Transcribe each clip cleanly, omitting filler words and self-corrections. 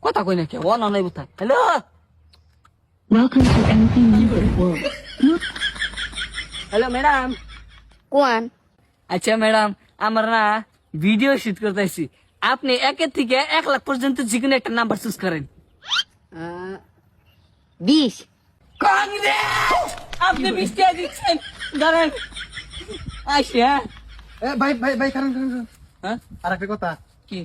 কথা কই না কে ও না নাই বুঝতা hello Welcome to MP Music World. Hello madam কোন আচ্ছা ম্যাডাম আমরা না ভিডিও শুট করতেছি আপনি 1 থেকে 1 লাখ পর্যন্ত যে কোনো একটা নাম্বার চুজ করেন 20 কংগ্রেস আপনি 20 টাকা দিচ্ছেন দাঁড়ান আচ্ছা ভাই কারণ হ্যাঁ আর একটা কথা কি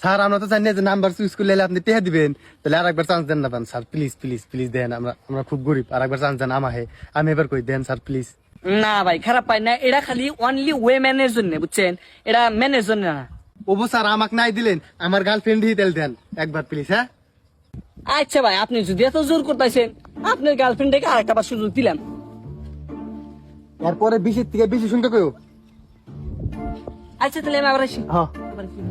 স্যার আমরা তো জানি না যে নাম্বার চুজ করলে আপনি টেহা দিবেন তাহলে আর একবার চান্স দেন না পান স্যার প্লিজ প্লিজ প্লিজ দেন আমরা খুব গরিব আর একবার চান্স দেন আমাহে আমি এবার কই দেন স্যার প্লিজ না ভাই খারাপ পাই না এটা খালি অনলি ওয়েমেনের জন্য বুঝছেন এটা মেনের জন্য না ওবো স্যার আমাকে নাই দিলেন আমার গার্লফ্রেন্ড হি তেল দেন একবার প্লিজ হ্যাঁ আচ্ছা ভাই আপনি যদি এত জোর করতেছেন আপনার গার্লফ্রেন্ডকে আরেকটা বার সুযোগ দিলাম এরপরে 20 থেকে বেশি শুনতে কইও আচ্ছা তাহলে আমি আবার আসি হ্যাঁ আবার আসি।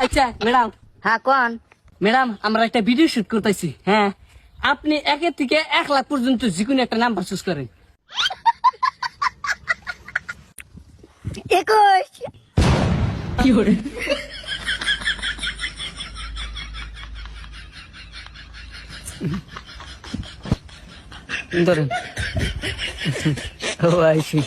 আচ্ছা ম্যাডাম হ্যাঁ কোন ম্যাডাম আমরা একটা ভিডিও শুট করতেছি হ্যাঁ আপনি 1 থেকে 1 লাখ পর্যন্ত যে কোনো একটা নাম্বার চুজ করেন 21 ধরেন ও আইসি